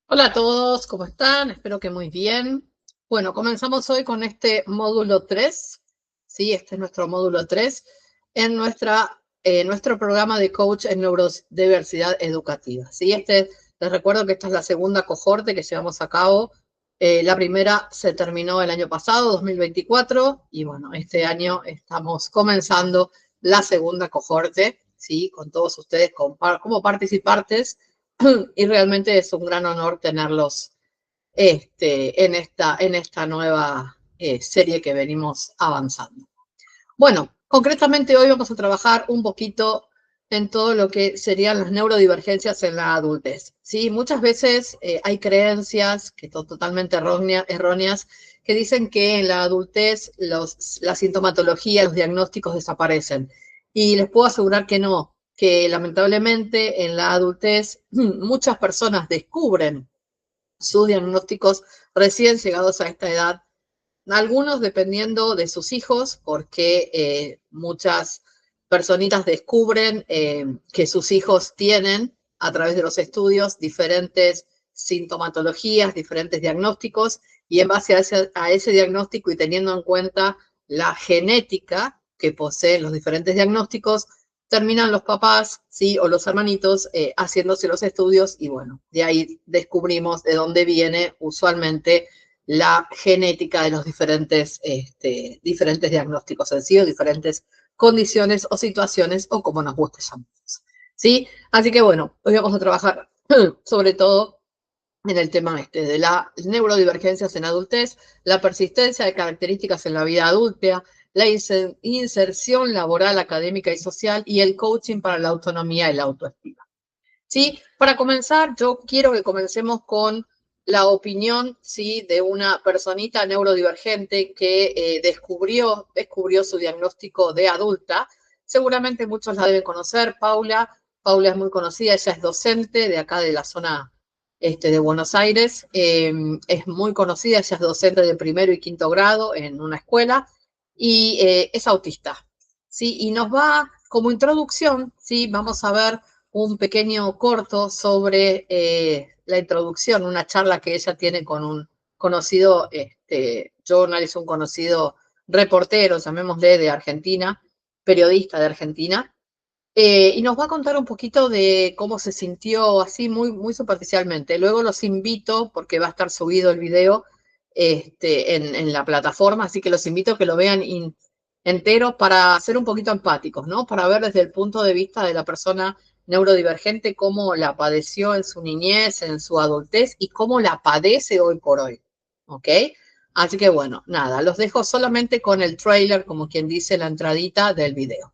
Hola a todos, ¿cómo están? Espero que muy bien. Bueno, comenzamos hoy con este módulo 3. Sí, este es nuestro módulo 3 en nuestro programa de coach en neurodiversidad educativa. Sí, les recuerdo que esta es la segunda cohorte que llevamos a cabo. La primera se terminó el año pasado, 2024, y bueno, este año estamos comenzando la segunda cohorte, ¿sí? Con todos ustedes como participantes. Y realmente es un gran honor tenerlos en esta nueva serie que venimos avanzando. Bueno, concretamente hoy vamos a trabajar un poquito en todo lo que serían las neurodivergencias en la adultez. ¿Sí? Muchas veces hay creencias que son totalmente erróneas que dicen que en la adultez la sintomatología, los diagnósticos desaparecen. Y les puedo asegurar que no, que lamentablemente en la adultez muchas personas descubren sus diagnósticos recién llegados a esta edad, algunos dependiendo de sus hijos, porque muchas personitas descubren que sus hijos tienen, a través de los estudios, diferentes sintomatologías, diferentes diagnósticos, y en base a ese diagnóstico y teniendo en cuenta la genética que poseen los diferentes diagnósticos, terminan los papás, ¿sí? O los hermanitos haciéndose los estudios y bueno, de ahí descubrimos de dónde viene usualmente la genética de los diferentes diagnósticos en sí, o diferentes condiciones o situaciones, o como nos guste llamarlos. ¿Sí? Así que bueno, hoy vamos a trabajar sobre todo en el tema de las neurodivergencias en adultez, la persistencia de características en la vida adulta, la inserción laboral, académica y social, y el coaching para la autonomía y la autoestima. ¿Sí? Para comenzar, yo quiero que comencemos con la opinión, ¿sí? De una personita neurodivergente que descubrió su diagnóstico de adulta. Seguramente muchos la deben conocer, Paula. Paula es muy conocida, ella es docente de acá de la zona de Buenos Aires. Es muy conocida, ella es docente de primero y quinto grado en una escuela y es autista. ¿Sí? Y nos va, como introducción, ¿sí? Vamos a ver un pequeño corto sobre la introducción, una charla que ella tiene con un conocido journalist, un conocido reportero, llamémosle, de Argentina, periodista de Argentina, y nos va a contar un poquito de cómo se sintió así muy, muy superficialmente. Luego los invito, porque va a estar subido el video en la plataforma, así que los invito a que lo vean entero para ser un poquito empáticos, ¿no? Para ver desde el punto de vista de la persona neurodivergente cómo la padeció en su niñez, en su adultez y cómo la padece hoy por hoy, ¿ok? Así que bueno, nada, los dejo solamente con el trailer, como quien dice, la entradita del video.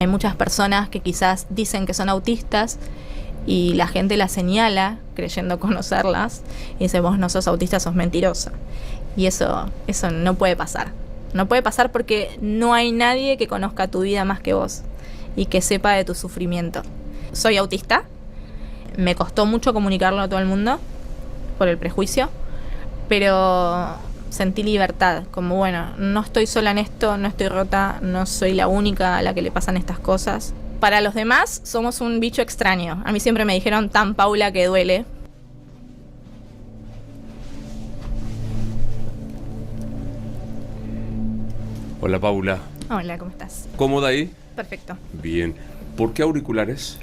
Hay muchas personas que quizás dicen que son autistas y la gente las señala creyendo conocerlas y dice, vos no sos autista, sos mentirosa. Y eso no puede pasar. No puede pasar porque no hay nadie que conozca tu vida más que vos y que sepa de tu sufrimiento. Soy autista, me costó mucho comunicarlo a todo el mundo por el prejuicio, pero sentí libertad, como bueno, no estoy sola en esto, no estoy rota, no soy la única a la que le pasan estas cosas. Para los demás somos un bicho extraño. A mí siempre me dijeron tan Paula que duele. Hola Paula, Hola, ¿cómo estás? ¿cómoda ahí? Perfecto. Bien. ¿Por qué auriculares?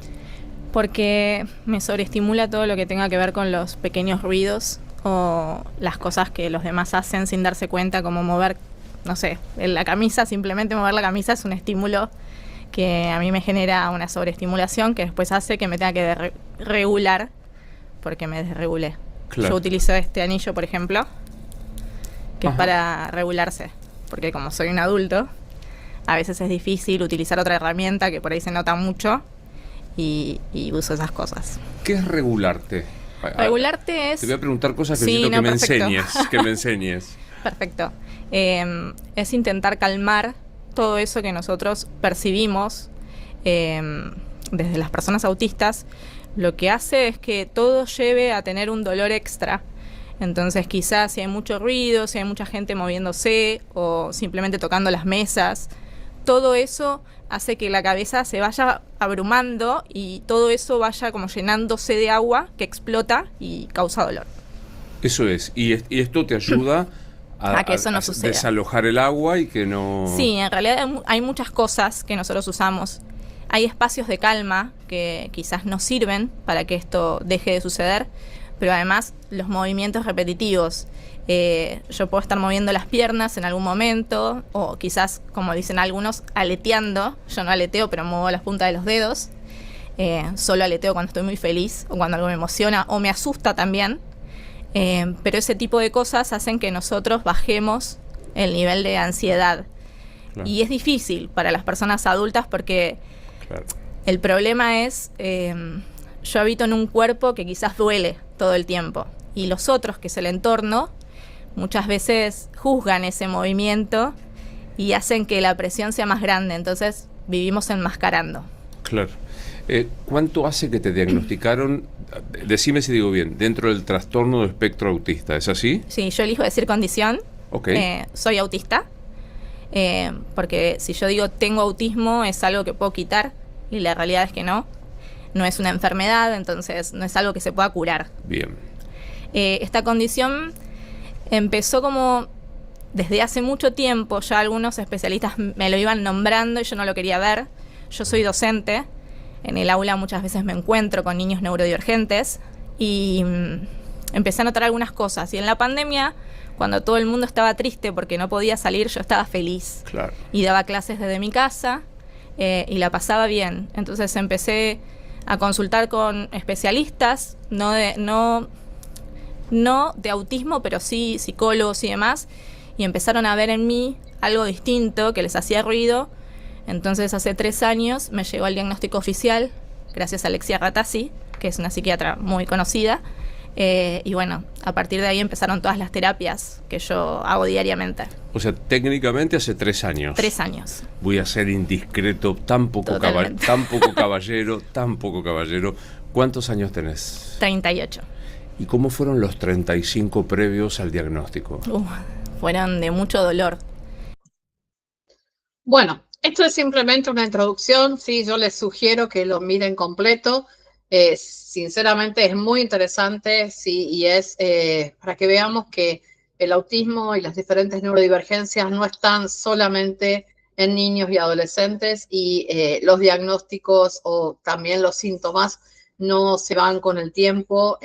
Porque me sobreestimula todo lo que tenga que ver con los pequeños ruidos o las cosas que los demás hacen sin darse cuenta, como mover, no sé, la camisa, simplemente mover la camisa es un estímulo que a mí me genera una sobreestimulación que después hace que me tenga que regular porque me desregulé. Claro. Yo utilizo este anillo, por ejemplo, que Ajá. es para regularse, porque como soy un adulto, a veces es difícil utilizar otra herramienta que por ahí se nota mucho y uso esas cosas. ¿Qué es regularte? Regularte es... Te voy a preguntar cosas que Sí, necesito no, que me perfecto. enseñes. Perfecto. Es intentar calmar todo eso que nosotros percibimos desde las personas autistas. Lo que hace es que todo lleve a tener un dolor extra. Entonces quizás si hay mucho ruido, si hay mucha gente moviéndose o simplemente tocando las mesas, todo eso hace que la cabeza se vaya abrumando y todo eso vaya como llenándose de agua que explota y causa dolor. Eso es. Y esto te ayuda A que eso no suceda. Desalojar el agua y que no... Sí, en realidad hay muchas cosas que nosotros usamos. Hay espacios de calma que quizás nos sirven para que esto deje de suceder, pero además los movimientos repetitivos. Yo puedo estar moviendo las piernas en algún momento, o quizás, como dicen algunos, aleteando. Yo no aleteo, pero muevo las puntas de los dedos. Solo aleteo cuando estoy muy feliz, o cuando algo me emociona, o me asusta también. Pero ese tipo de cosas hacen que nosotros bajemos el nivel de ansiedad. Claro. Y es difícil para las personas adultas porque Claro. el problema es, yo habito en un cuerpo que quizás duele todo el tiempo. Y los otros, que es el entorno, muchas veces juzgan ese movimiento y hacen que la presión sea más grande. Entonces vivimos enmascarando. Claro. ¿Cuánto hace que te diagnosticaron, decime si digo bien, dentro del trastorno de espectro autista? ¿Es así? Sí, yo elijo decir condición. Ok. Soy autista. Porque si yo digo tengo autismo es algo que puedo quitar y la realidad es que no es una enfermedad, entonces no es algo que se pueda curar. Bien. Esta condición empezó como desde hace mucho tiempo, ya algunos especialistas me lo iban nombrando y yo no lo quería ver. Yo soy docente, en el aula muchas veces me encuentro con niños neurodivergentes y empecé a notar algunas cosas. Y en la pandemia, cuando todo el mundo estaba triste porque no podía salir, yo estaba feliz. Claro. Y daba clases desde mi casa y la pasaba bien. Entonces empecé a consultar con especialistas, no de autismo, pero sí psicólogos y demás, y empezaron a ver en mí algo distinto que les hacía ruido. Entonces hace 3 años me llegó el diagnóstico oficial, gracias a Alexia Ratazzi, que es una psiquiatra muy conocida. Y bueno, a partir de ahí empezaron todas las terapias que yo hago diariamente. O sea, técnicamente hace 3 años. 3 años. Voy a ser indiscreto, tan poco caballero. ¿Cuántos años tenés? 38. ¿Y cómo fueron los 35 previos al diagnóstico? Fueron de mucho dolor. Bueno, esto es simplemente una introducción, sí, yo les sugiero que lo miren completo. Sinceramente es muy interesante, sí, y es para que veamos que el autismo y las diferentes neurodivergencias no están solamente en niños y adolescentes y los diagnósticos o también los síntomas no se van con el tiempo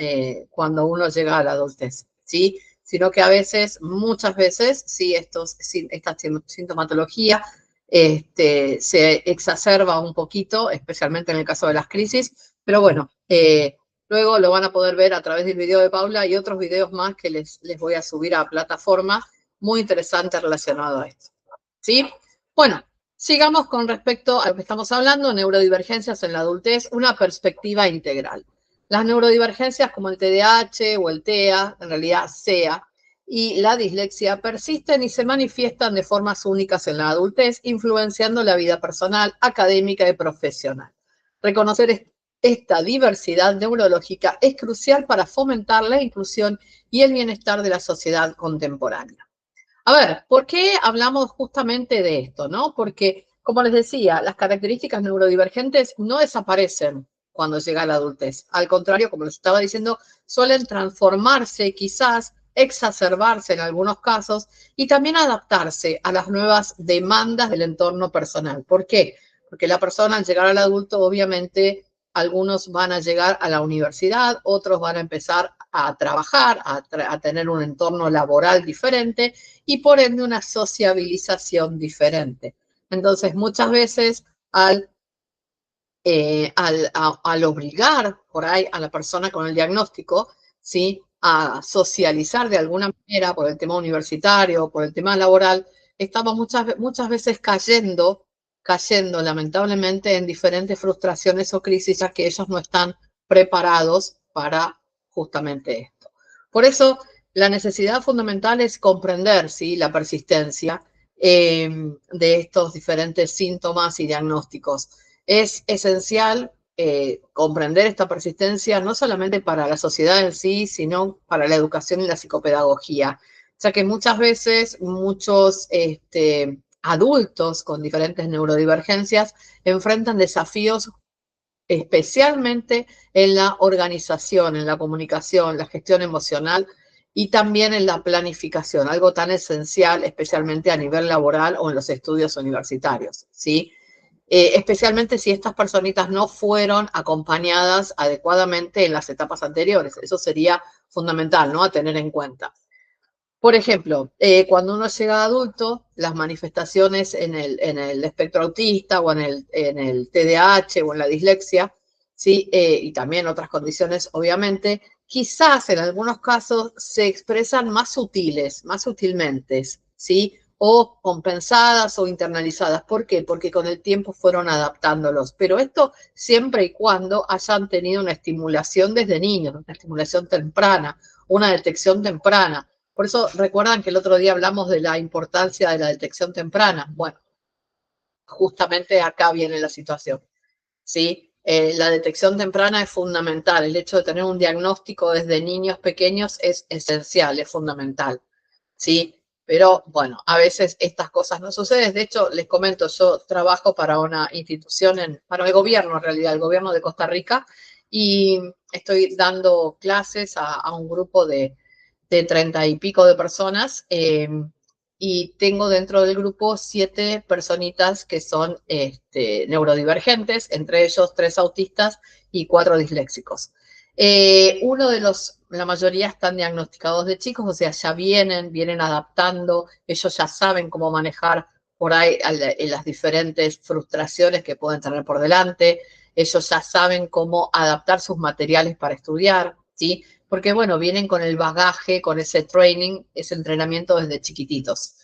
cuando uno llega a la adultez, ¿sí? Sino que a veces, muchas veces, sí, esta sintomatología se exacerba un poquito, especialmente en el caso de las crisis, pero bueno, luego lo van a poder ver a través del video de Paula y otros videos más que les voy a subir a plataforma muy interesante relacionado a esto, ¿sí? Bueno, sigamos con respecto a lo que estamos hablando, neurodivergencias en la adultez, una perspectiva integral. Las neurodivergencias como el TDAH o el TEA, en realidad SEA, y la dislexia persisten y se manifiestan de formas únicas en la adultez, influenciando la vida personal, académica y profesional. Reconocer esta diversidad neurológica es crucial para fomentar la inclusión y el bienestar de la sociedad contemporánea. A ver, ¿por qué hablamos justamente de esto, no? Porque, como les decía, las características neurodivergentes no desaparecen cuando llega la adultez. Al contrario, como les estaba diciendo, suelen transformarse, quizás exacerbarse en algunos casos y también adaptarse a las nuevas demandas del entorno personal. ¿Por qué? Porque la persona al llegar al adulto, obviamente, algunos van a llegar a la universidad, otros van a empezar a trabajar, a tener un entorno laboral diferente y por ende una sociabilización diferente. Entonces, muchas veces al obligar por ahí a la persona con el diagnóstico, ¿sí?, a socializar de alguna manera por el tema universitario, por el tema laboral, estamos muchas veces cayendo lamentablemente en diferentes frustraciones o crisis, ya que ellos no están preparados para justamente esto. Por eso, la necesidad fundamental es comprender, ¿sí?, la persistencia de estos diferentes síntomas y diagnósticos. Es esencial comprender esta persistencia no solamente para la sociedad en sí, sino para la educación y la psicopedagogía, ya que muchas veces muchos adultos con diferentes neurodivergencias enfrentan desafíos especialmente en la organización, en la comunicación, la gestión emocional y también en la planificación, algo tan esencial, especialmente a nivel laboral o en los estudios universitarios, ¿sí? Especialmente si estas personitas no fueron acompañadas adecuadamente en las etapas anteriores. Eso sería fundamental, ¿no? A tener en cuenta. Por ejemplo, cuando uno llega a adulto, las manifestaciones en el espectro autista o en el TDAH o en la dislexia, ¿sí? Y también otras condiciones, obviamente, quizás en algunos casos se expresan más sutilmente, ¿sí? O compensadas o internalizadas. ¿Por qué? Porque con el tiempo fueron adaptándolos. Pero esto siempre y cuando hayan tenido una estimulación desde niños, una estimulación temprana, una detección temprana. Por eso recuerdan que el otro día hablamos de la importancia de la detección temprana. Bueno, justamente acá viene la situación, ¿sí? La detección temprana es fundamental. El hecho de tener un diagnóstico desde niños pequeños es esencial, es fundamental, ¿sí? Pero bueno, a veces estas cosas no suceden. De hecho, les comento, yo trabajo para una institución, para el gobierno en realidad, el gobierno de Costa Rica, y estoy dando clases a un grupo de 30 y pico de personas, y tengo dentro del grupo 7 personitas que son neurodivergentes, entre ellos 3 autistas y 4 disléxicos. La mayoría están diagnosticados de chicos, o sea, ya vienen adaptando, ellos ya saben cómo manejar por ahí las diferentes frustraciones que pueden tener por delante, ellos ya saben cómo adaptar sus materiales para estudiar, ¿sí? Porque, bueno, vienen con el bagaje, con ese training, ese entrenamiento desde chiquititos.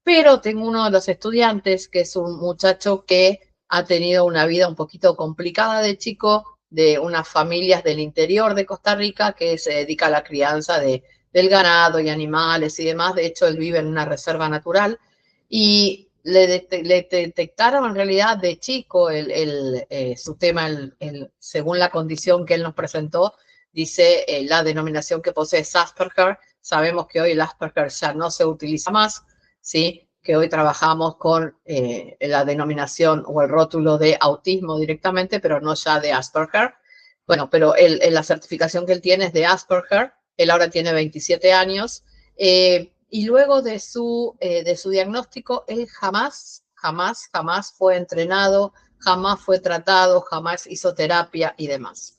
Pero tengo uno de los estudiantes que es un muchacho que ha tenido una vida un poquito complicada de chico, de unas familias del interior de Costa Rica que se dedica a la crianza del ganado y animales y demás. De hecho, él vive en una reserva natural y le detectaron en realidad de chico su tema, según la condición que él nos presentó, dice la denominación que posee es Asperger. Sabemos que hoy el Asperger ya no se utiliza más, ¿sí? Que hoy trabajamos con la denominación o el rótulo de autismo directamente, pero no ya de Asperger. Bueno, pero la certificación que él tiene es de Asperger. Él ahora tiene 27 años. Y luego de su diagnóstico, él jamás fue entrenado, jamás fue tratado, jamás hizo terapia y demás.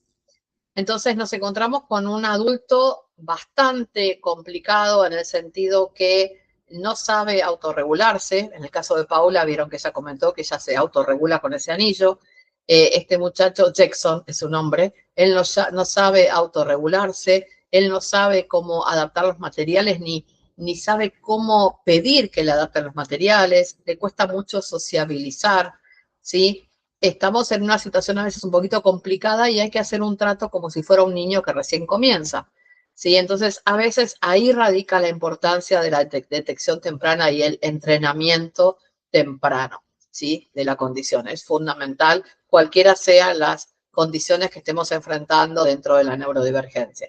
Entonces nos encontramos con un adulto bastante complicado en el sentido que no sabe autorregularse. En el caso de Paula, vieron que ella comentó que ella se autorregula con ese anillo. Este muchacho, Jackson es su nombre, él no sabe autorregularse, él no sabe cómo adaptar los materiales ni sabe cómo pedir que le adapten los materiales, le cuesta mucho sociabilizar, ¿sí? Estamos en una situación a veces un poquito complicada y hay que hacer un trato como si fuera un niño que recién comienza, ¿sí? Entonces, a veces ahí radica la importancia de la detección temprana y el entrenamiento temprano, ¿sí? De la condición. Es fundamental, cualquiera sean las condiciones que estemos enfrentando dentro de la neurodivergencia,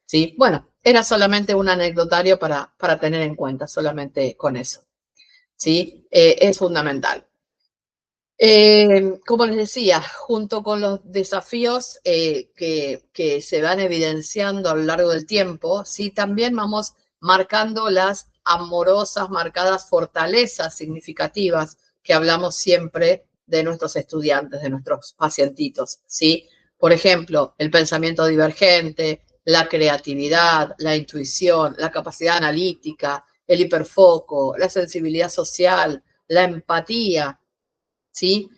¿sí? Bueno, era solamente un anecdotario para tener en cuenta, solamente con eso, ¿sí? Es fundamental. Como les decía, junto con los desafíos que se van evidenciando a lo largo del tiempo, ¿sí? También vamos marcando las amorosas, marcadas fortalezas significativas que hablamos siempre de nuestros estudiantes, de nuestros pacientitos, ¿sí? Por ejemplo, el pensamiento divergente, la creatividad, la intuición, la capacidad analítica, el hiperfoco, la sensibilidad social, la empatía, ¿sí?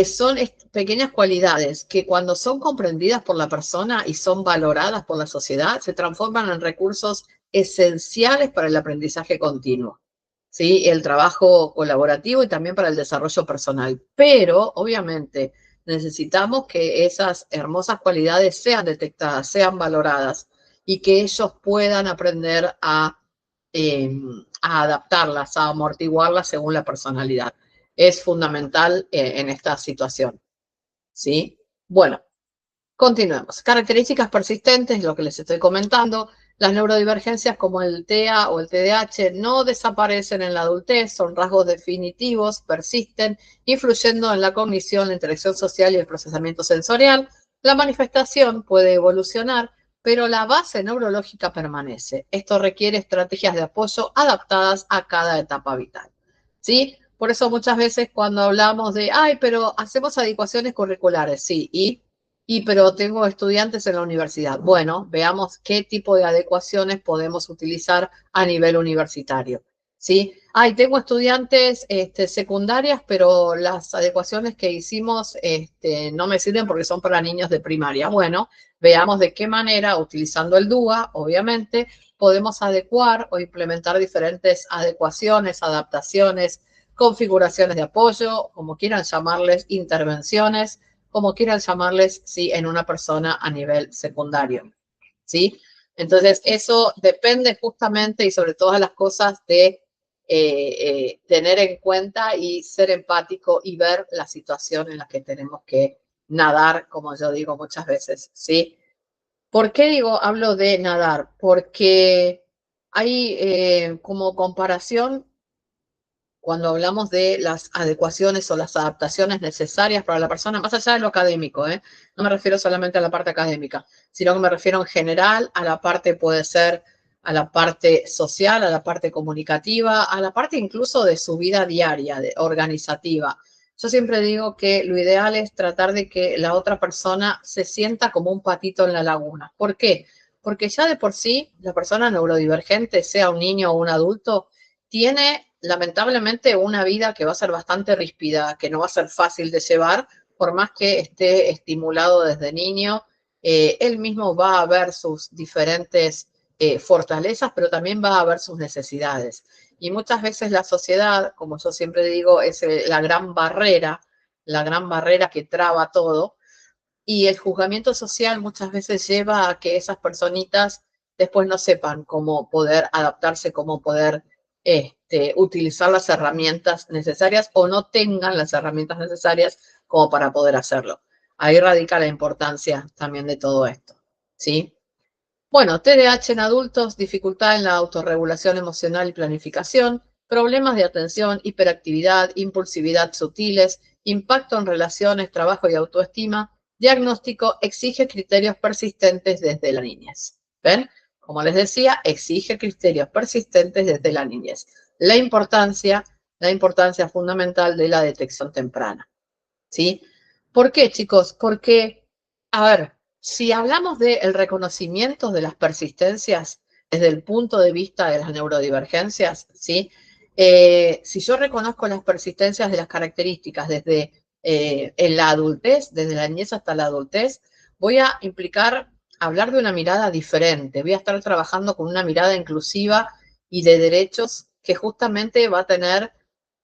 Son pequeñas cualidades que cuando son comprendidas por la persona y son valoradas por la sociedad, se transforman en recursos esenciales para el aprendizaje continuo, ¿sí? El trabajo colaborativo y también para el desarrollo personal. Pero, obviamente, necesitamos que esas hermosas cualidades sean detectadas, sean valoradas y que ellos puedan aprender a adaptarlas, a amortiguarlas según la personalidad. Es fundamental en esta situación, ¿sí? Bueno, continuemos. Características persistentes, lo que les estoy comentando. Las neurodivergencias como el TEA o el TDAH no desaparecen en la adultez, son rasgos definitivos, persisten, influyendo en la cognición, la interacción social y el procesamiento sensorial. La manifestación puede evolucionar, pero la base neurológica permanece. Esto requiere estrategias de apoyo adaptadas a cada etapa vital, ¿sí? Por eso muchas veces cuando hablamos de, ay, pero hacemos adecuaciones curriculares, sí, pero tengo estudiantes en la universidad. Bueno, veamos qué tipo de adecuaciones podemos utilizar a nivel universitario, ¿sí? Ay, tengo estudiantes secundarias, pero las adecuaciones que hicimos no me sirven porque son para niños de primaria. Bueno, veamos de qué manera, utilizando el DUA, obviamente, podemos adecuar o implementar diferentes adecuaciones, adaptaciones, configuraciones de apoyo, como quieran llamarles, intervenciones, como quieran llamarles, ¿sí? En una persona a nivel secundario, ¿sí? Entonces, eso depende justamente y sobre todas las cosas de tener en cuenta y ser empático y ver la situación en la que tenemos que nadar, como yo digo muchas veces, ¿sí? ¿Por qué hablo de nadar? Porque hay como comparación cuando hablamos de las adecuaciones o las adaptaciones necesarias para la persona, más allá de lo académico, ¿eh? No me refiero solamente a la parte académica, sino que me refiero en general a la parte, puede ser, a la parte social, a la parte comunicativa, a la parte incluso de su vida diaria, organizativa. Yo siempre digo que lo ideal es tratar de que la otra persona se sienta como un patito en la laguna. ¿Por qué? Porque ya de por sí, la persona neurodivergente, sea un niño o un adulto, tiene lamentablemente una vida que va a ser bastante ríspida, que no va a ser fácil de llevar, por más que esté estimulado desde niño. Él mismo va a ver sus diferentes fortalezas, pero también va a ver sus necesidades. Y muchas veces la sociedad, como yo siempre digo, es la gran barrera que traba todo. Y el juzgamiento social muchas veces lleva a que esas personitas después no sepan cómo poder adaptarse, cómo poder utilizar las herramientas necesarias o no tengan las herramientas necesarias como para poder hacerlo. Ahí radica la importancia también de todo esto, ¿sí? Bueno, TDAH en adultos, dificultad en la autorregulación emocional y planificación, problemas de atención, hiperactividad, impulsividad sutiles, impacto en relaciones, trabajo y autoestima. Diagnóstico exige criterios persistentes desde la niñez. ¿Ven? Como les decía, exige criterios persistentes desde la niñez. La importancia fundamental de la detección temprana, ¿sí? ¿Por qué, chicos? Porque, a ver, si hablamos del reconocimiento de las persistencias desde el punto de vista de las neurodivergencias, ¿sí? Si yo reconozco las persistencias de las características desde en la adultez, desde la niñez hasta la adultez, voy a implicar hablar de una mirada diferente. Voy a estar trabajando con una mirada inclusiva y de derechos que justamente va a tener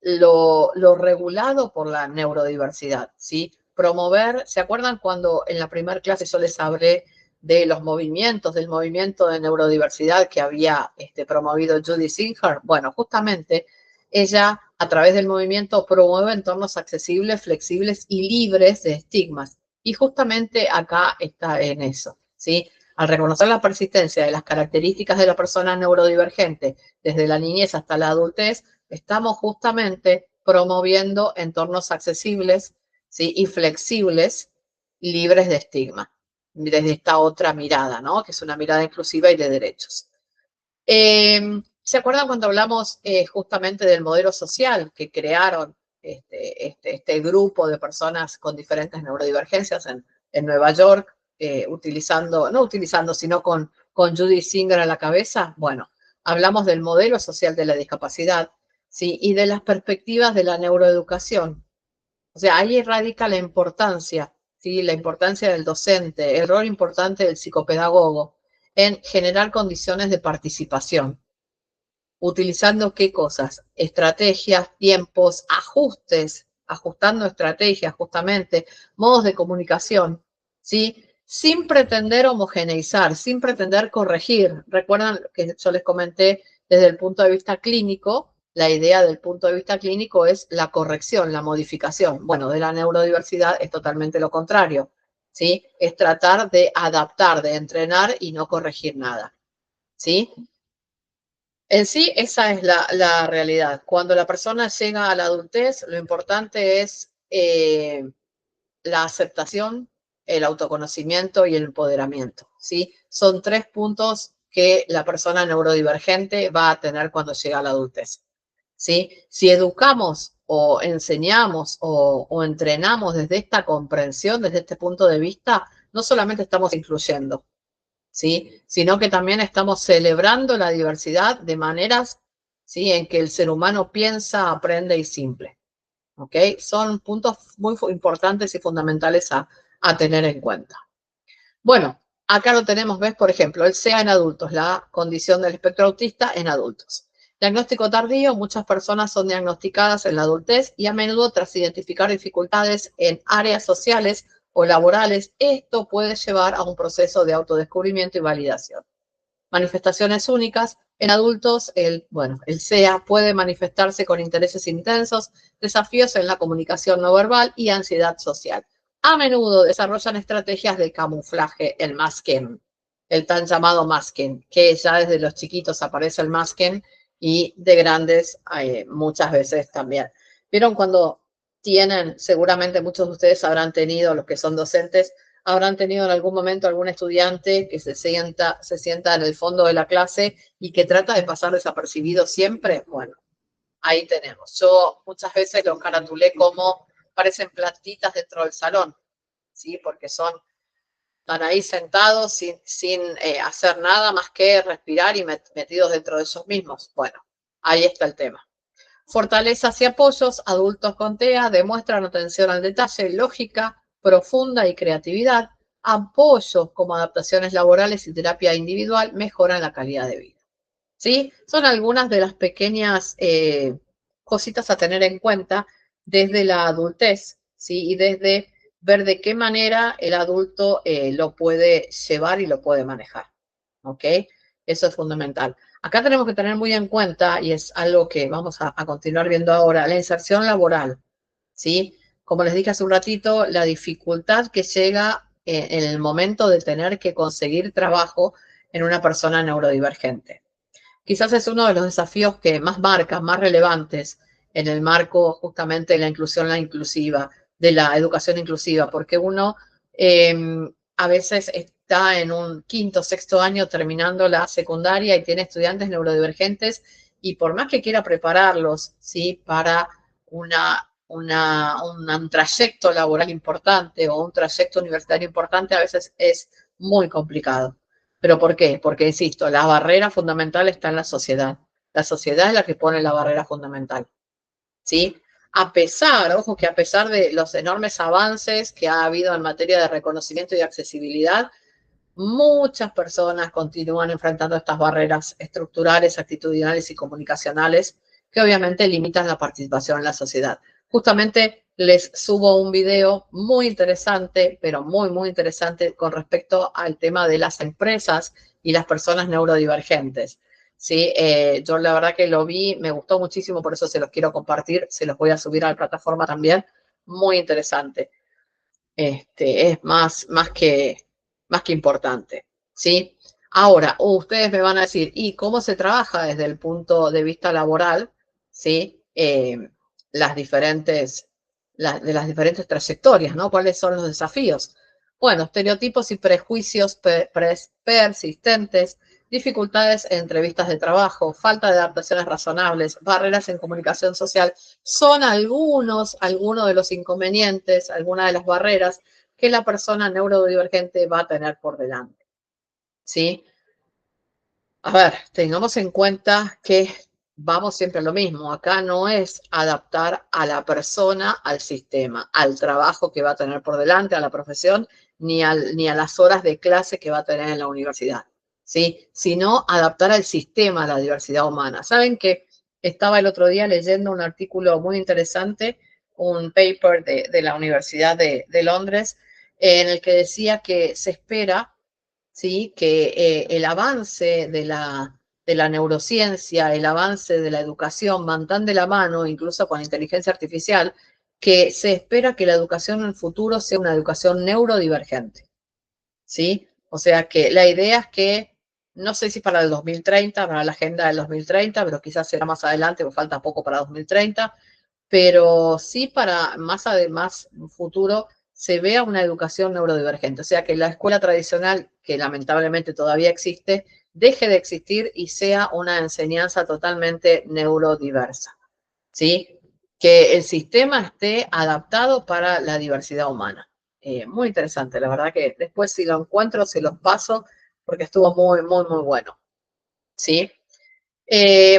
lo regulado por la neurodiversidad, ¿sí? Promover, ¿se acuerdan cuando en la primera clase yo les hablé de los movimientos, del movimiento de neurodiversidad que había promovido Judy Singer? Bueno, justamente ella a través del movimiento promueve entornos accesibles, flexibles y libres de estigmas. Y justamente acá está en eso, ¿sí? Al reconocer la persistencia de las características de la persona neurodivergente desde la niñez hasta la adultez, estamos justamente promoviendo entornos accesibles, ¿sí? Y flexibles, libres de estigma, desde esta otra mirada, ¿no? Que es una mirada inclusiva y de derechos. ¿Se acuerdan cuando hablamos justamente del modelo social que crearon este grupo de personas con diferentes neurodivergencias en Nueva York, sino con Judy Singer a la cabeza? Bueno, hablamos del modelo social de la discapacidad, ¿sí? Y de las perspectivas de la neuroeducación. O sea, ahí radica la importancia, ¿sí? La importancia del docente, el rol importante del psicopedagogo en generar condiciones de participación. ¿Utilizando qué cosas? Estrategias, tiempos, ajustes, ajustando estrategias justamente, modos de comunicación, ¿sí? Sin pretender homogeneizar, sin pretender corregir. Recuerdan que yo les comenté desde el punto de vista clínico, la idea del punto de vista clínico es la corrección, la modificación. Bueno, de la neurodiversidad es totalmente lo contrario, ¿sí? Es tratar de adaptar, de entrenar y no corregir nada. ¿sí? En sí, esa es la realidad. Cuando la persona llega a la adultez, lo importante es la aceptación, el autoconocimiento y el empoderamiento, ¿sí? Son 3 puntos que la persona neurodivergente va a tener cuando llega a la adultez, ¿sí? Si educamos o enseñamos o entrenamos desde esta comprensión, desde este punto de vista, no solamente estamos incluyendo, ¿sí? Sino que también estamos celebrando la diversidad de maneras, ¿sí? En que el ser humano piensa, aprende y simple. ¿Ok? Son puntos muy importantes y fundamentales a tener en cuenta. Bueno, acá lo tenemos, ¿ves? Por ejemplo, el SEA en adultos, la condición del espectro autista en adultos. Diagnóstico tardío, muchas personas son diagnosticadas en la adultez y a menudo tras identificar dificultades en áreas sociales o laborales, esto puede llevar a un proceso de autodescubrimiento y validación. Manifestaciones únicas. En adultos, el SEA puede manifestarse con intereses intensos, desafíos en la comunicación no verbal y ansiedad social. A menudo desarrollan estrategias de camuflaje, el masking, el tan llamado masking, que ya desde los chiquitos aparece el masking y de grandes muchas veces también. ¿Vieron cuando tienen, seguramente muchos de ustedes habrán tenido, los que son docentes, habrán tenido en algún momento algún estudiante que se sienta en el fondo de la clase y que trata de pasar desapercibido siempre? Bueno, ahí tenemos. Yo muchas veces los caratulé como parecen plantitas dentro del salón, ¿sí? Porque están ahí sentados sin hacer nada más que respirar y metidos dentro de ellos mismos. Bueno, ahí está el tema. Fortalezas y apoyos. Adultos con TEA demuestran atención al detalle, lógica profunda y creatividad. Apoyos como adaptaciones laborales y terapia individual mejoran la calidad de vida. ¿Sí? Son algunas de las pequeñas cositas a tener en cuenta desde la adultez, ¿sí? Y desde ver de qué manera el adulto lo puede llevar y lo puede manejar. ¿Ok? Eso es fundamental. Acá tenemos que tener muy en cuenta, y es algo que vamos a continuar viendo ahora, la inserción laboral, ¿sí? Como les dije hace un ratito, la dificultad que llega en el momento de tener que conseguir trabajo en una persona neurodivergente. Quizás es uno de los desafíos que más marcan, más relevantes en el marco justamente de la inclusión, la inclusiva, de la educación inclusiva, porque uno a veces está en un quinto, sexto año terminando la secundaria y tiene estudiantes neurodivergentes y por más que quiera prepararlos, ¿sí? Para un trayecto laboral importante o un trayecto universitario importante, a veces es muy complicado. ¿Pero por qué? Porque, insisto, la barrera fundamental está en la sociedad. La sociedad es la que pone la barrera fundamental, ¿sí? Ojo que a pesar de los enormes avances que ha habido en materia de reconocimiento y accesibilidad, muchas personas continúan enfrentando estas barreras estructurales, actitudinales y comunicacionales que obviamente limitan la participación en la sociedad. Justamente les subo un video muy interesante, pero muy, muy interesante con respecto al tema de las empresas y las personas neurodivergentes. Sí, yo la verdad que lo vi, me gustó muchísimo, por eso se los quiero compartir, se los voy a subir a la plataforma también. Muy interesante. Es más que importante, ¿sí? Ahora, ustedes me van a decir, ¿y cómo se trabaja desde el punto de vista laboral, ¿sí? Las diferentes trayectorias, ¿no? ¿Cuáles son los desafíos? Bueno, estereotipos y prejuicios persistentes, dificultades en entrevistas de trabajo, falta de adaptaciones razonables, barreras en comunicación social, son algunos de los inconvenientes, algunas de las barreras que la persona neurodivergente va a tener por delante, ¿sí? A ver, tengamos en cuenta que vamos siempre a lo mismo. Acá no es adaptar a la persona al sistema, al trabajo que va a tener por delante, a la profesión, ni a las horas de clase que va a tener en la universidad, ¿sí? Sino adaptar al sistema a la diversidad humana. ¿Saben que estaba el otro día leyendo un artículo muy interesante, un paper de la Universidad de Londres, en el que decía que se espera, ¿sí? Que el avance de la neurociencia, el avance de la educación van tan de la mano, incluso con la inteligencia artificial, que se espera que la educación en el futuro sea una educación neurodivergente, ¿sí? O sea que la idea es que no sé si para el 2030, para la agenda del 2030, pero quizás será más adelante, porque falta poco para 2030, pero sí para más futuro se vea una educación neurodivergente, o sea, que la escuela tradicional, que lamentablemente todavía existe, deje de existir y sea una enseñanza totalmente neurodiversa, ¿sí? Que el sistema esté adaptado para la diversidad humana. Muy interesante, la verdad que después si lo encuentro se los paso porque estuvo muy bueno, ¿sí?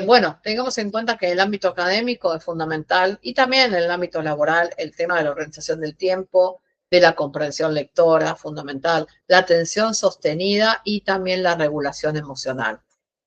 Bueno, tengamos en cuenta que en el ámbito académico es fundamental y también en el ámbito laboral el tema de la organización del tiempo, de la comprensión lectora, fundamental, la atención sostenida y también la regulación emocional,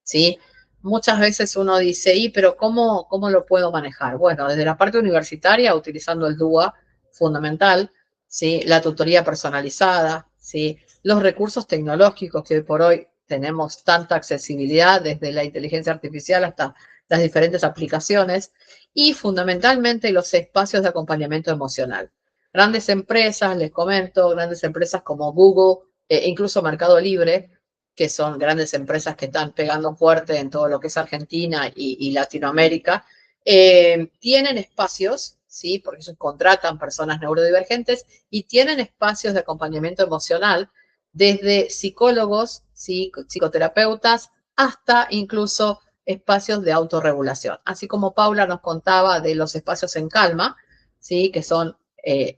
¿sí? Muchas veces uno dice, ¿y pero cómo lo puedo manejar? Bueno, desde la parte universitaria, utilizando el DUA, fundamental, ¿sí? La tutoría personalizada, ¿sí? Los recursos tecnológicos que hoy por hoy tenemos tanta accesibilidad, desde la inteligencia artificial hasta las diferentes aplicaciones, y fundamentalmente los espacios de acompañamiento emocional. Grandes empresas, les comento, grandes empresas como Google, incluso Mercado Libre, que son grandes empresas que están pegando fuerte en todo lo que es Argentina y Latinoamérica, tienen espacios, ¿sí? Porque ellos contratan personas neurodivergentes y tienen espacios de acompañamiento emocional desde psicólogos, ¿sí? Psicoterapeutas, hasta incluso espacios de autorregulación. Así como Paula nos contaba de los espacios en calma, ¿sí? Que son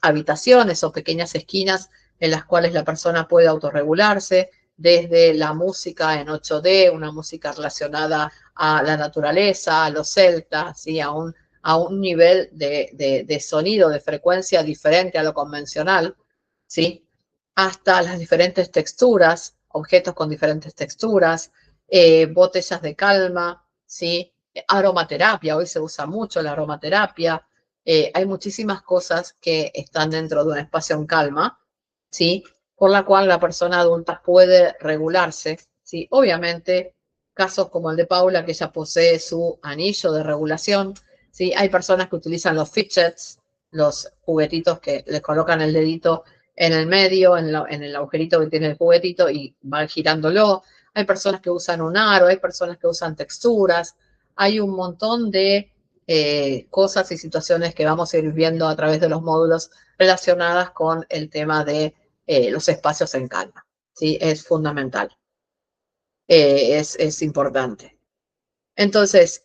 habitaciones o pequeñas esquinas en las cuales la persona puede autorregularse, desde la música en 8D, una música relacionada a la naturaleza, a los celtas, ¿sí? a un nivel de sonido, de frecuencia diferente a lo convencional, ¿sí? Hasta las diferentes texturas, objetos con diferentes texturas, botellas de calma, ¿sí? Aromaterapia, hoy se usa mucho la aromaterapia, hay muchísimas cosas que están dentro de un espacio en calma, ¿sí? Por la cual la persona adulta puede regularse, ¿sí? Obviamente, casos como el de Paula, que ella posee su anillo de regulación, ¿sí? Hay personas que utilizan los fidgets, los juguetitos que les colocan el dedito en el medio, en el agujerito que tiene el juguetito y van girándolo. Hay personas que usan un aro, hay personas que usan texturas, hay un montón de cosas y situaciones que vamos a ir viendo a través de los módulos relacionadas con el tema de los espacios en calma, ¿sí? Es fundamental, es importante. Entonces,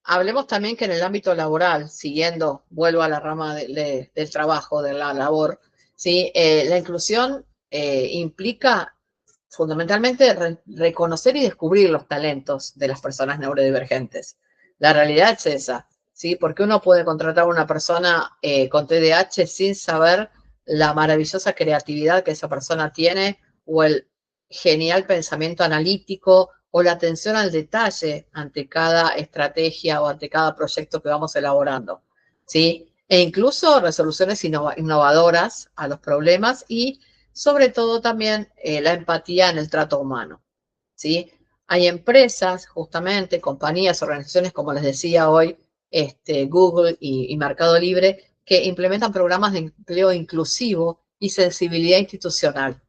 hablemos también que en el ámbito laboral, siguiendo, vuelvo a la rama del trabajo, de la labor, ¿sí? La inclusión implica fundamentalmente reconocer y descubrir los talentos de las personas neurodivergentes. La realidad es esa, ¿sí? Porque uno puede contratar a una persona con TDAH sin saber la maravillosa creatividad que esa persona tiene o el genial pensamiento analítico o la atención al detalle ante cada estrategia o ante cada proyecto que vamos elaborando, ¿sí? E incluso resoluciones innovadoras a los problemas y sobre todo también la empatía en el trato humano, ¿sí? Hay empresas, justamente, compañías, organizaciones, como les decía hoy, Google y Mercado Libre, que implementan programas de empleo inclusivo y sensibilidad institucional,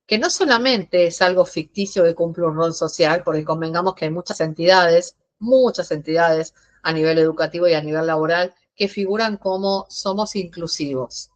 que no solamente es algo ficticio que cumple un rol social, porque convengamos que hay muchas entidades a nivel educativo y a nivel laboral que figuran como somos inclusivos,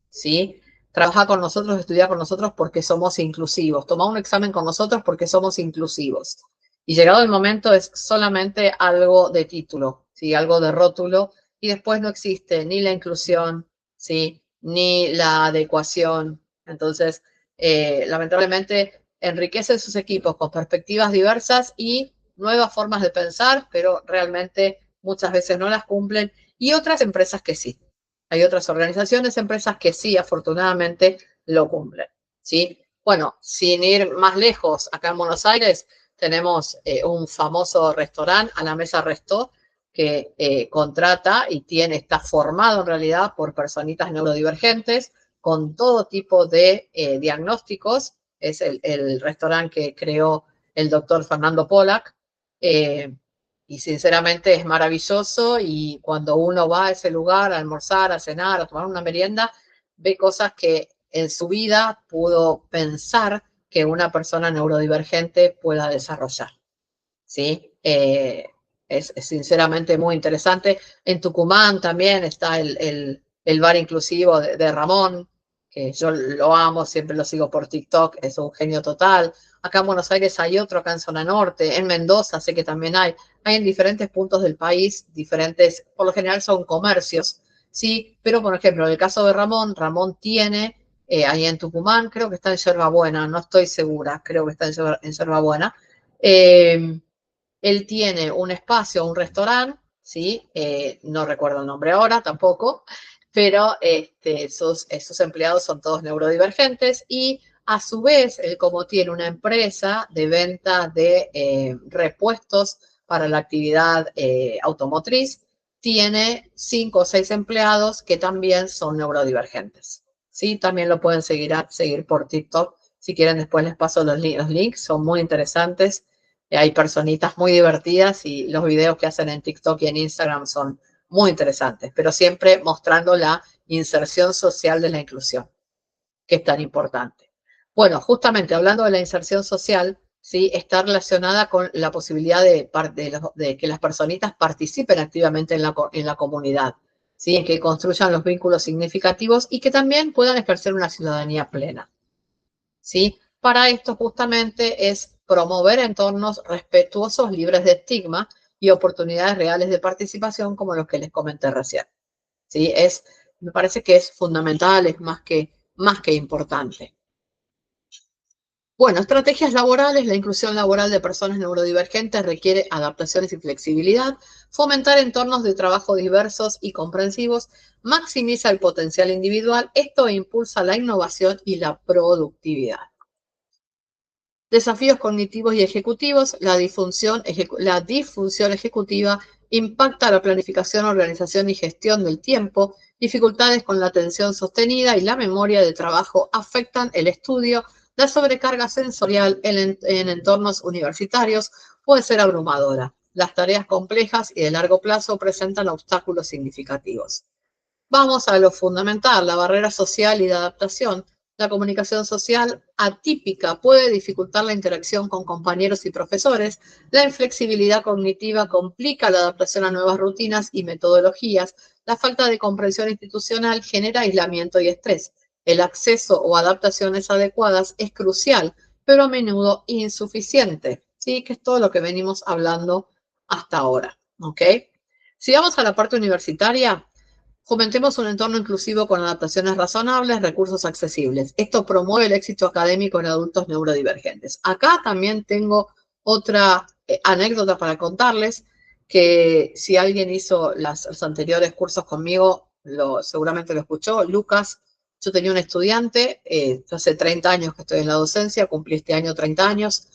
¿sí? Trabaja con nosotros, estudia con nosotros porque somos inclusivos, toma un examen con nosotros porque somos inclusivos. Y llegado el momento es solamente algo de título, ¿sí? Algo de rótulo, y después no existe ni la inclusión, ¿sí? Ni la adecuación. Entonces, lamentablemente, enriquecen sus equipos con perspectivas diversas y nuevas formas de pensar, pero realmente muchas veces no las cumplen, y otras empresas que sí. Hay otras organizaciones, empresas que sí, afortunadamente, lo cumplen, ¿sí? Bueno, sin ir más lejos, acá en Buenos Aires tenemos un famoso restaurante, A la Mesa Restó, que contrata y está formado en realidad por personitas neurodivergentes con todo tipo de diagnósticos. Es el restaurante que creó el doctor Fernando Pollack. Y sinceramente es maravilloso, y cuando uno va a ese lugar a almorzar, a cenar, a tomar una merienda, ve cosas que en su vida pudo pensar que una persona neurodivergente pueda desarrollar, ¿sí? Es sinceramente muy interesante. En Tucumán también está el bar inclusivo de Ramón, que yo lo amo, siempre lo sigo por TikTok, es un genio total. Acá en Buenos Aires hay otro, acá en zona norte, en Mendoza sé que también hay en diferentes puntos del país, diferentes, por lo general son comercios, ¿sí? Pero por ejemplo, en el caso de Ramón, Ramón tiene ahí en Tucumán, creo que está en Yerbabuena, no estoy segura, creo que está en Yerbabuena. Él tiene un espacio, un restaurante, ¿sí? No recuerdo el nombre ahora tampoco, pero sus empleados son todos neurodivergentes y a su vez, él como tiene una empresa de venta de repuestos para la actividad automotriz, tiene 5 o 6 empleados que también son neurodivergentes. ¿Sí? También lo pueden seguir por TikTok. Si quieren, después les paso los links, son muy interesantes. Hay personitas muy divertidas y los videos que hacen en TikTok y en Instagram son muy interesantes, pero siempre mostrando la inserción social de la inclusión, que es tan importante. Bueno, justamente hablando de la inserción social, ¿sí? Está relacionada con la posibilidad de que las personitas participen activamente en la comunidad, ¿sí? Que construyan los vínculos significativos y que también puedan ejercer una ciudadanía plena, ¿sí? Para esto justamente es promover entornos respetuosos, libres de estigma y oportunidades reales de participación como los que les comenté recién, ¿sí? Me parece que es fundamental, es más que importante. Bueno, estrategias laborales. La inclusión laboral de personas neurodivergentes requiere adaptaciones y flexibilidad, fomentar entornos de trabajo diversos y comprensivos, maximiza el potencial individual, esto impulsa la innovación y la productividad. Desafíos cognitivos y ejecutivos. La disfunción ejecutiva impacta la planificación, organización y gestión del tiempo. Dificultades con la atención sostenida y la memoria de trabajo afectan el estudio. La sobrecarga sensorial en entornos universitarios puede ser abrumadora. Las tareas complejas y de largo plazo presentan obstáculos significativos. Vamos a lo fundamental, la barrera social y de adaptación. La comunicación social atípica puede dificultar la interacción con compañeros y profesores. La inflexibilidad cognitiva complica la adaptación a nuevas rutinas y metodologías. La falta de comprensión institucional genera aislamiento y estrés. El acceso o adaptaciones adecuadas es crucial, pero a menudo insuficiente. ¿Sí? Que es todo lo que venimos hablando hasta ahora. ¿Ok? Si vamos a la parte universitaria, fomentemos un entorno inclusivo con adaptaciones razonables, recursos accesibles. Esto promueve el éxito académico en adultos neurodivergentes. Acá también tengo otra anécdota para contarles, que si alguien hizo los anteriores cursos conmigo, seguramente lo escuchó. Lucas, yo tenía un estudiante, hace 30 años que estoy en la docencia, cumplí este año 30 años.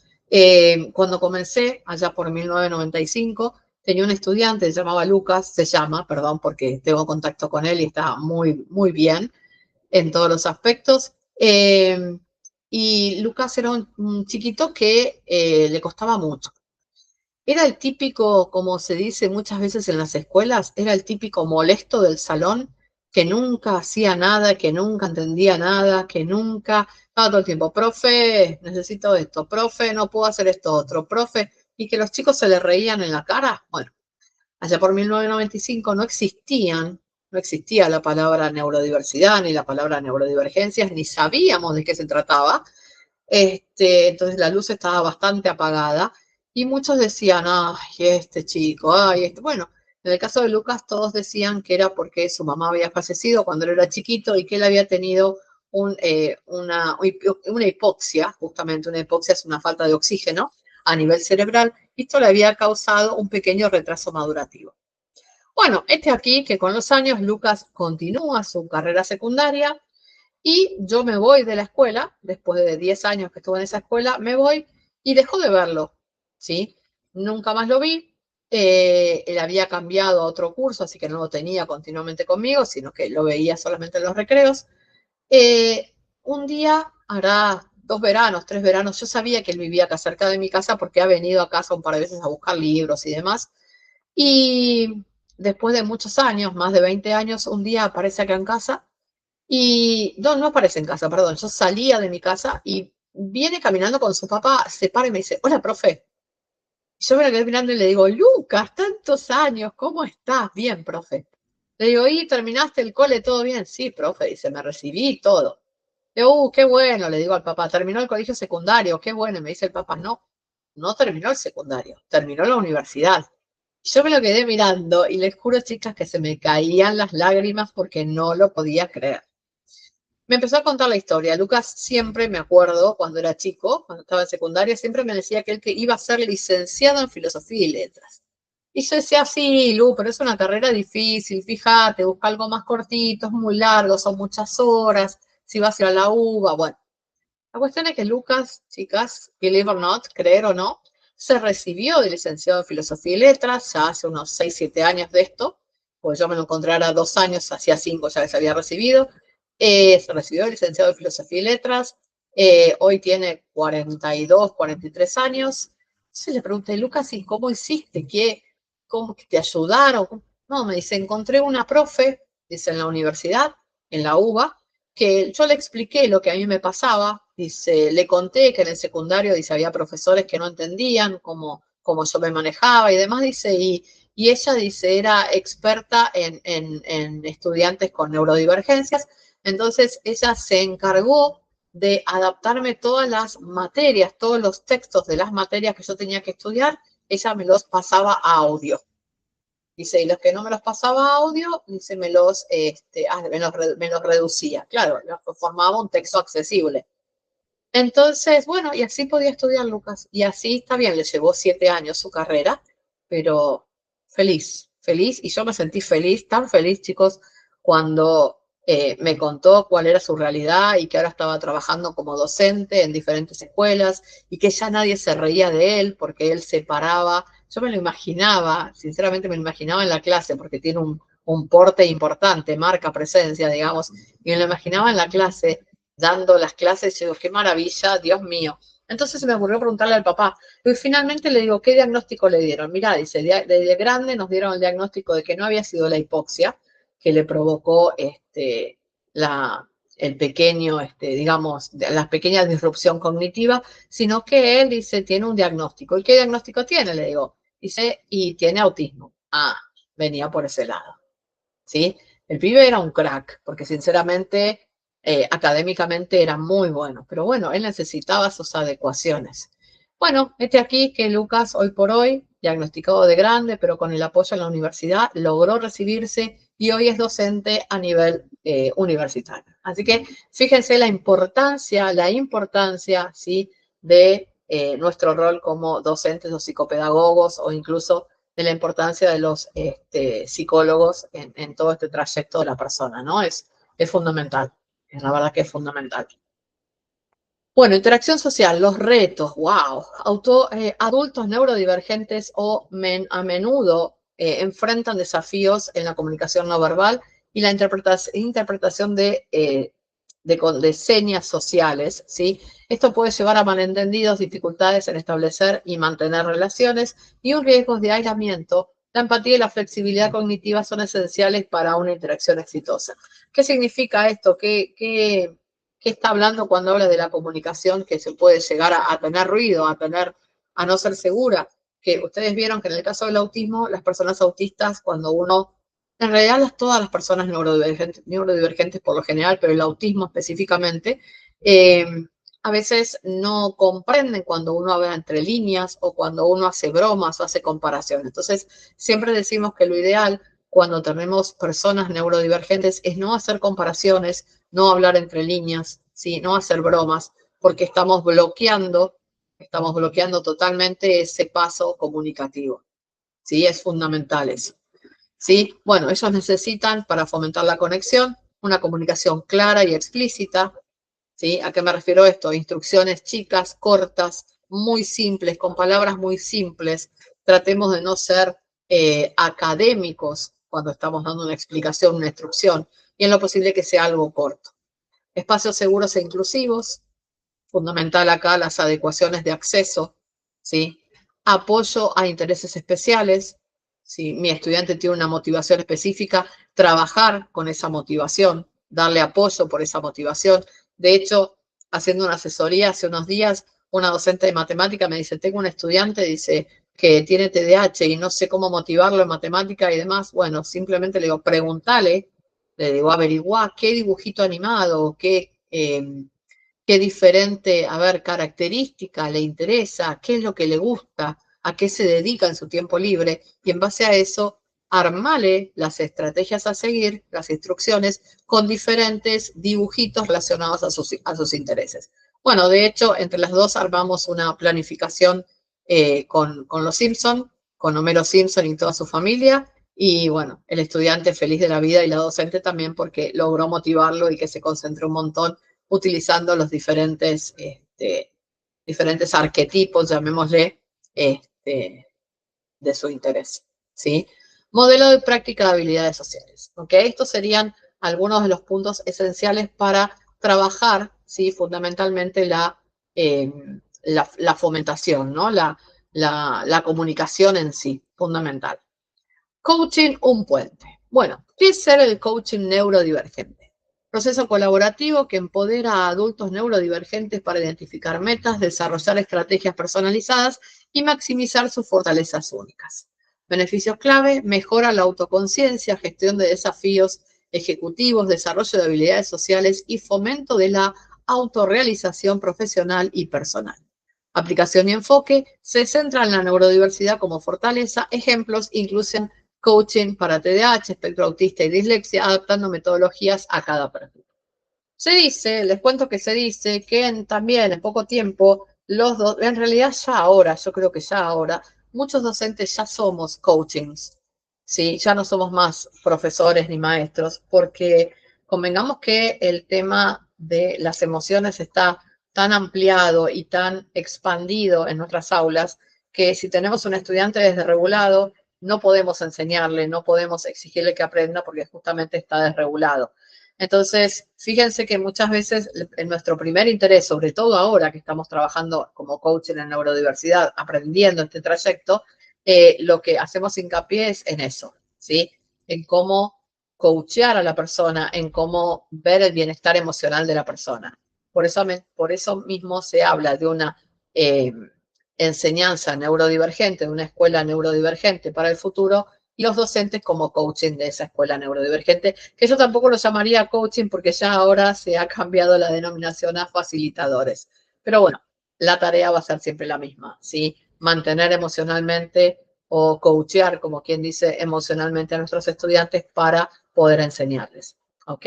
Cuando comencé, allá por 1995, tenía un estudiante, se llamaba Lucas, perdón, porque tengo contacto con él y está muy, muy bien en todos los aspectos. Y Lucas era un chiquito que le costaba mucho. Era el típico, como se dice muchas veces en las escuelas, era el típico molesto del salón que nunca hacía nada, que nunca entendía nada, que nunca estaba todo el tiempo, profe, necesito esto, profe, no puedo hacer esto otro, profe, y que los chicos se le reían en la cara. Bueno, allá por 1995 no existía la palabra neurodiversidad ni la palabra neurodivergencias, ni sabíamos de qué se trataba. Entonces la luz estaba bastante apagada y muchos decían, ay, este chico, ay, este. Bueno, en el caso de Lucas todos decían que era porque su mamá había fallecido cuando él era chiquito y que él había tenido una hipoxia, justamente una hipoxia es una falta de oxígeno a nivel cerebral, y esto le había causado un pequeño retraso madurativo. Bueno, aquí que con los años Lucas continúa su carrera secundaria y yo me voy de la escuela, después de 10 años que estuve en esa escuela, me voy y dejo de verlo, ¿sí? Nunca más lo vi, él había cambiado a otro curso, así que no lo tenía continuamente conmigo, sino que lo veía solamente en los recreos. Un día, hará 2 veranos, 3 veranos, yo sabía que él vivía acá cerca de mi casa porque ha venido a casa un par de veces a buscar libros y demás. Y después de muchos años, más de 20 años, un día aparece acá en casa y no aparece en casa, perdón, yo salía de mi casa y viene caminando con su papá, se para y me dice, hola, profe. Yo me lo quedé mirando y le digo, Lucas, tantos años, ¿cómo estás? Bien, profe. Le digo, ¿y terminaste el cole todo bien? Sí, profe, dice, me recibí y todo. Le digo, qué bueno, le digo al papá, terminó el colegio secundario, qué bueno. Y me dice el papá, no, no terminó el secundario, terminó la universidad. Yo me lo quedé mirando y les juro, chicas, que se me caían las lágrimas porque no lo podía creer. Me empezó a contar la historia. Lucas siempre, me acuerdo, cuando era chico, cuando estaba en secundaria, siempre me decía que él que iba a ser licenciado en Filosofía y Letras. Y yo decía, sí, Lu, pero es una carrera difícil, fíjate, busca algo más cortito, es muy largo, son muchas horas, si vas a ir a la UBA, bueno. La cuestión es que Lucas, chicas, believe or not, creer o no, se recibió de licenciado en Filosofía y Letras, ya hace unos 6, 7 años de esto, pues yo me lo encontré ahora 2 años, hacía 5 ya que se había recibido, se recibió de licenciado en Filosofía y Letras, hoy tiene 42, 43 años. Entonces le pregunté, Lucas, ¿y cómo hiciste? ¿Cómo te ayudaron? No, me dice, encontré una profe, dice, en la universidad, en la UBA, que yo le expliqué lo que a mí me pasaba, dice, le conté que en el secundario, dice, había profesores que no entendían cómo yo me manejaba y demás, dice, y ella, dice, era experta en estudiantes con neurodivergencias, entonces ella se encargó de adaptarme todas las materias, todos los textos de las materias que yo tenía que estudiar, ella me los pasaba a audio. Dice, y los que no me los pasaba a audio, dice, me los reducía. Claro, formaba un texto accesible. Entonces, bueno, y así podía estudiar Lucas. Y así está bien, le llevó 7 años su carrera, pero feliz, feliz. Y yo me sentí feliz, tan feliz, chicos, cuando me contó cuál era su realidad y que ahora estaba trabajando como docente en diferentes escuelas y que ya nadie se reía de él porque él se paraba. Yo me lo imaginaba, sinceramente me lo imaginaba en la clase porque tiene un porte importante, marca presencia, digamos, y me lo imaginaba en la clase dando las clases, y digo, qué maravilla, Dios mío. Entonces se me ocurrió preguntarle al papá, y finalmente le digo, ¿qué diagnóstico le dieron? Mirá, dice, de grande nos dieron el diagnóstico de que no había sido la hipoxia que le provocó el pequeño, digamos, la pequeña disrupción cognitiva, sino que él, dice, tiene un diagnóstico. ¿Y qué diagnóstico tiene? Le digo, dice, y tiene autismo. Ah, venía por ese lado, ¿sí? El pibe era un crack, porque sinceramente académicamente era muy bueno, pero bueno, él necesitaba sus adecuaciones. Bueno, aquí que Lucas, hoy por hoy, diagnosticado de grande, pero con el apoyo en la universidad, logró recibirse y hoy es docente a nivel universitario. Así que fíjense la importancia, ¿sí?, de nuestro rol como docentes o psicopedagogos o incluso de la importancia de los psicólogos en todo este trayecto de la persona, ¿no? Es fundamental. La verdad que es fundamental. Bueno, interacción social, los retos, wow. Adultos neurodivergentes a menudo enfrentan desafíos en la comunicación no verbal y la interpretación de señas sociales, ¿sí? Esto puede llevar a malentendidos, dificultades en establecer y mantener relaciones y un riesgo de aislamiento. La empatía y la flexibilidad cognitiva son esenciales para una interacción exitosa. ¿Qué significa esto? ¿Qué está hablando cuando habla de la comunicación que se puede llegar a tener ruido, a no ser segura? Que ustedes vieron que en el caso del autismo, las personas autistas, en realidad todas las personas neurodivergentes por lo general, pero el autismo específicamente, a veces no comprenden cuando uno habla entre líneas o cuando uno hace bromas o hace comparaciones. Entonces, siempre decimos que lo ideal cuando tenemos personas neurodivergentes es no hacer comparaciones, no hablar entre líneas, ¿sí?, no hacer bromas, porque estamos bloqueando totalmente ese paso comunicativo. ¿Sí? Es fundamental eso. ¿Sí? Bueno, ellos necesitan, para fomentar la conexión, una comunicación clara y explícita. ¿Sí? ¿A qué me refiero esto? Instrucciones chicas, cortas, muy simples, con palabras muy simples. Tratemos de no ser académicos cuando estamos dando una explicación, una instrucción, y en lo posible que sea algo corto. Espacios seguros e inclusivos, fundamental acá las adecuaciones de acceso, ¿sí? Apoyo a intereses especiales. Si mi estudiante tiene una motivación específica, trabajar con esa motivación, darle apoyo por esa motivación. De hecho, haciendo una asesoría hace unos días, una docente de matemática me dice, tengo un estudiante, dice, que tiene TDAH y no sé cómo motivarlo en matemática y demás. Bueno, simplemente le digo, pregúntale, le digo, averiguá qué dibujito animado, qué diferente, a ver, característica le interesa, qué es lo que le gusta, a qué se dedica en su tiempo libre, y en base a eso, armale las estrategias a seguir, las instrucciones, con diferentes dibujitos relacionados a sus intereses. Bueno, de hecho, entre las dos armamos una planificación con los Simpson, con Homero Simpson y toda su familia, y bueno, el estudiante feliz de la vida y la docente también porque logró motivarlo y que se concentró un montón utilizando los diferentes arquetipos, llamémosle, de su interés, ¿sí? Modelo de práctica de habilidades sociales, ¿ok? Estos serían algunos de los puntos esenciales para trabajar, ¿sí? Fundamentalmente la fomentación, ¿no? La comunicación en sí, fundamental. Coaching, un puente. Bueno, ¿qué es ser el coaching neurodivergente? Proceso colaborativo que empodera a adultos neurodivergentes para identificar metas, desarrollar estrategias personalizadas y maximizar sus fortalezas únicas. Beneficios clave: mejora la autoconciencia, gestión de desafíos ejecutivos, desarrollo de habilidades sociales y fomento de la autorrealización profesional y personal. Aplicación y enfoque: se centra en la neurodiversidad como fortaleza. Ejemplos incluyen coaching para TDAH, espectro autista y dislexia, adaptando metodologías a cada perfil. Se dice, les cuento que se dice que también en poco tiempo, en realidad ya ahora, yo creo que ya ahora, muchos docentes ya somos coachings, ¿sí? Ya no somos más profesores ni maestros, porque convengamos que el tema de las emociones está tan ampliado y tan expandido en nuestras aulas, que si tenemos un estudiante desregulado, no podemos enseñarle, no podemos exigirle que aprenda porque justamente está desregulado. Entonces, fíjense que muchas veces en nuestro primer interés, sobre todo ahora que estamos trabajando como coach en neurodiversidad, aprendiendo este trayecto, lo que hacemos hincapié es en eso, ¿sí? En cómo coachear a la persona, en cómo ver el bienestar emocional de la persona. Por eso mismo se habla de una enseñanza neurodivergente, de una escuela neurodivergente para el futuro, y los docentes como coaching de esa escuela neurodivergente, que yo tampoco lo llamaría coaching porque ya ahora se ha cambiado la denominación a facilitadores. Pero bueno, la tarea va a ser siempre la misma, ¿sí? Mantener emocionalmente o coachear, como quien dice, emocionalmente a nuestros estudiantes para poder enseñarles, ¿ok?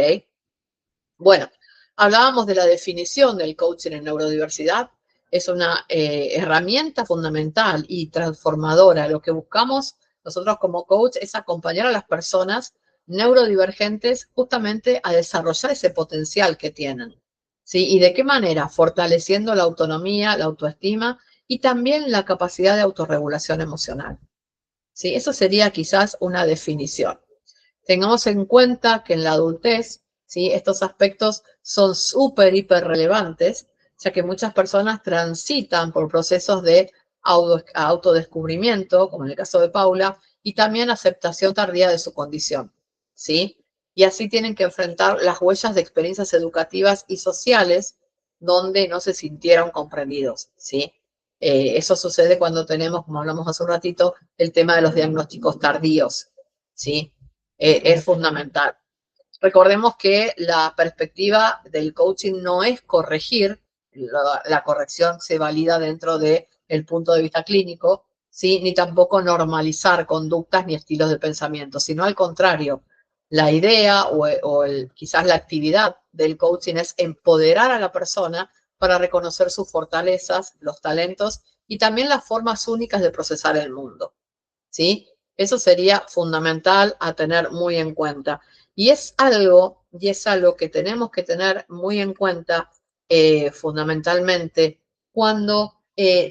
Bueno, hablábamos de la definición del coaching en neurodiversidad. Es una herramienta fundamental y transformadora. Lo que buscamos nosotros como coach es acompañar a las personas neurodivergentes justamente a desarrollar ese potencial que tienen, ¿sí? ¿Y de qué manera? Fortaleciendo la autonomía, la autoestima y también la capacidad de autorregulación emocional, ¿sí? Eso sería quizás una definición. Tengamos en cuenta que en la adultez, ¿sí? Estos aspectos son súper, hiper relevantes, ya que muchas personas transitan por procesos de autodescubrimiento, como en el caso de Paula, y también aceptación tardía de su condición, ¿sí? Y así tienen que enfrentar las huellas de experiencias educativas y sociales donde no se sintieron comprendidos, ¿sí? Eso sucede cuando tenemos, como hablamos hace un ratito, el tema de los diagnósticos tardíos, ¿sí? Es fundamental. Recordemos que la perspectiva del coaching no es corregir, la corrección se valida dentro del punto de vista clínico, ¿sí? Ni tampoco normalizar conductas ni estilos de pensamiento, sino al contrario, la idea quizás la actividad del coaching es empoderar a la persona para reconocer sus fortalezas, los talentos y también las formas únicas de procesar el mundo, ¿sí? Eso sería fundamental a tener muy en cuenta. Y es algo que tenemos que tener muy en cuenta fundamentalmente cuando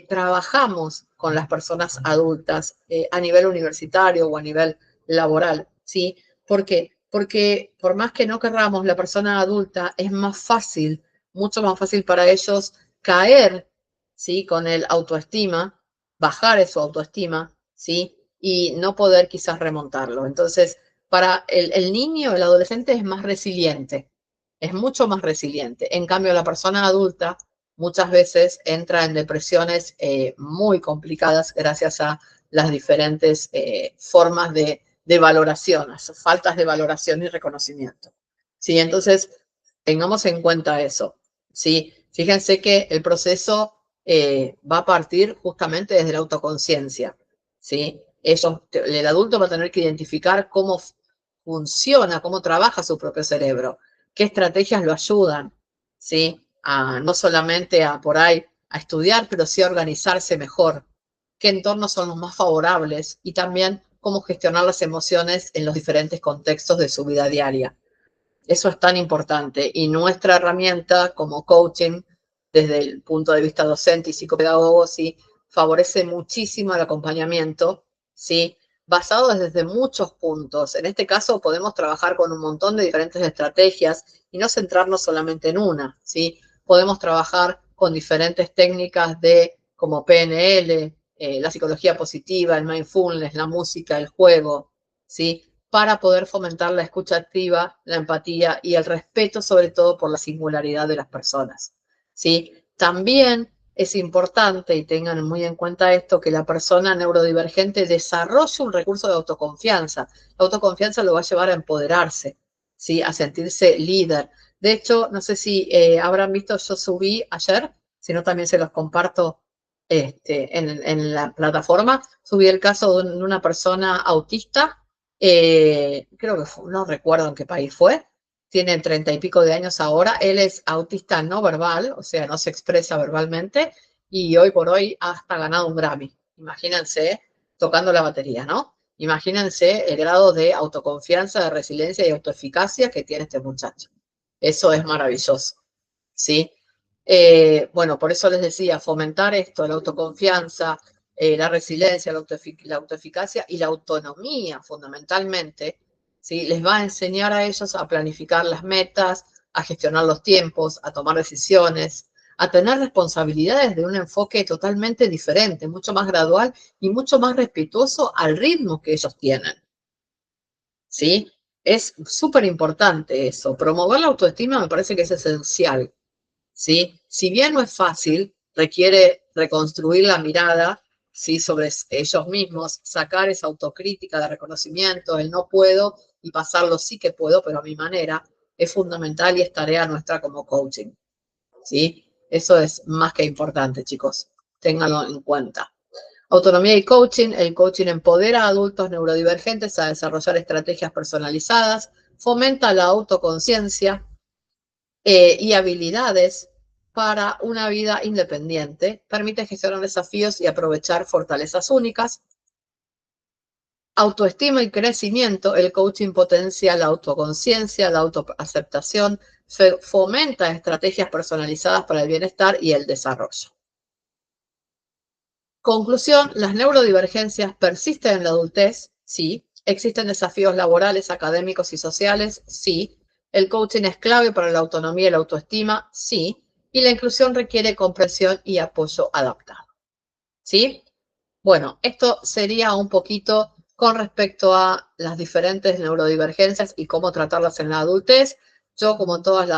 trabajamos con las personas adultas a nivel universitario o a nivel laboral, ¿sí? ¿Por qué? Porque por más que no querramos, la persona adulta es más fácil, mucho más fácil para ellos caer, ¿sí? Con el autoestima, bajar su autoestima, ¿sí? Y no poder quizás remontarlo. Entonces, para el niño, el adolescente es más resiliente, es mucho más resiliente. En cambio, la persona adulta muchas veces entra en depresiones muy complicadas gracias a las diferentes formas de valoración, las faltas de valoración y reconocimiento. ¿Sí? Entonces, tengamos en cuenta eso. ¿Sí? Fíjense que el proceso va a partir justamente desde la autoconciencia. ¿Sí? El adulto va a tener que identificar cómo funciona, cómo trabaja su propio cerebro, qué estrategias lo ayudan, ¿sí? No solamente por ahí a estudiar, pero sí a organizarse mejor, qué entornos son los más favorables y también cómo gestionar las emociones en los diferentes contextos de su vida diaria. Eso es tan importante y nuestra herramienta como coaching, desde el punto de vista docente y psicopedagogo, sí, favorece muchísimo el acompañamiento, ¿sí? Basado desde muchos puntos. En este caso podemos trabajar con un montón de diferentes estrategias y no centrarnos solamente en una, ¿sí? Podemos trabajar con diferentes técnicas como PNL, la psicología positiva, el mindfulness, la música, el juego, ¿sí? Para poder fomentar la escucha activa, la empatía y el respeto, sobre todo por la singularidad de las personas, ¿sí? También es importante, y tengan muy en cuenta esto, que la persona neurodivergente desarrolle un recurso de autoconfianza. La autoconfianza lo va a llevar a empoderarse, ¿sí? A sentirse líder. De hecho, no sé si habrán visto, yo subí ayer, si no también se los comparto en la plataforma, subí el caso de una persona autista, creo que no recuerdo en qué país fue, tiene 30 y pico de años ahora, él es autista no verbal, o sea, no se expresa verbalmente, y hoy por hoy hasta ganado un Grammy. Imagínense tocando la batería, ¿no? Imagínense el grado de autoconfianza, de resiliencia y autoeficacia que tiene este muchacho. Eso es maravilloso, ¿sí? Bueno, por eso les decía, fomentar esto, la autoconfianza, la resiliencia, la autoeficacia y la autonomía, fundamentalmente, ¿sí? Les va a enseñar a ellos a planificar las metas, a gestionar los tiempos, a tomar decisiones, a tener responsabilidades de un enfoque totalmente diferente, mucho más gradual y mucho más respetuoso al ritmo que ellos tienen, ¿sí? Es súper importante eso. Promover la autoestima me parece que es esencial, ¿sí? Si bien no es fácil, requiere reconstruir la mirada, ¿sí? Sobre ellos mismos, sacar esa autocrítica de reconocimiento, el no puedo y pasarlo sí que puedo, pero a mi manera, es fundamental y es tarea nuestra como coaching, ¿sí? Eso es más que importante, chicos. Ténganlo en cuenta. Autonomía y coaching. El coaching empodera a adultos neurodivergentes a desarrollar estrategias personalizadas, fomenta la autoconciencia y habilidades para una vida independiente, permite gestionar desafíos y aprovechar fortalezas únicas. Autoestima y crecimiento. El coaching potencia la autoconciencia, la autoaceptación, fomenta estrategias personalizadas para el bienestar y el desarrollo. Conclusión, las neurodivergencias persisten en la adultez, sí. ¿Existen desafíos laborales, académicos y sociales? Sí. ¿El coaching es clave para la autonomía y la autoestima? Sí. Y la inclusión requiere comprensión y apoyo adaptado. ¿Sí? Bueno, esto sería un poquito con respecto a las diferentes neurodivergencias y cómo tratarlas en la adultez. Yo, como todos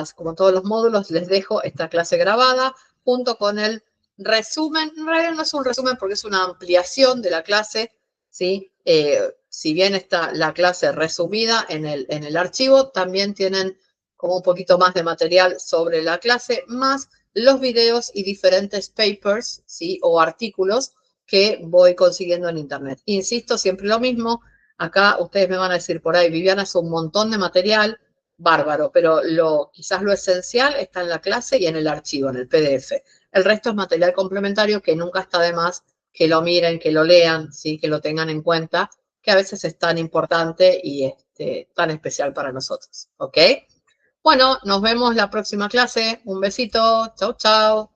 los módulos, les dejo esta clase grabada junto con el resumen. En realidad no es un resumen porque es una ampliación de la clase, ¿sí? Si bien está la clase resumida en el archivo, también tienen como un poquito más de material sobre la clase, más los videos y diferentes papers, ¿sí? O artículos que voy consiguiendo en internet. Insisto, siempre lo mismo. Acá ustedes me van a decir por ahí, Viviana, es un montón de material, bárbaro, pero quizás lo esencial está en la clase y en el archivo, en el PDF. El resto es material complementario que nunca está de más que lo miren, que lo lean, ¿sí? Que lo tengan en cuenta, que a veces es tan importante y tan especial para nosotros. ¿Ok? Bueno, nos vemos la próxima clase. Un besito. Chau, chau.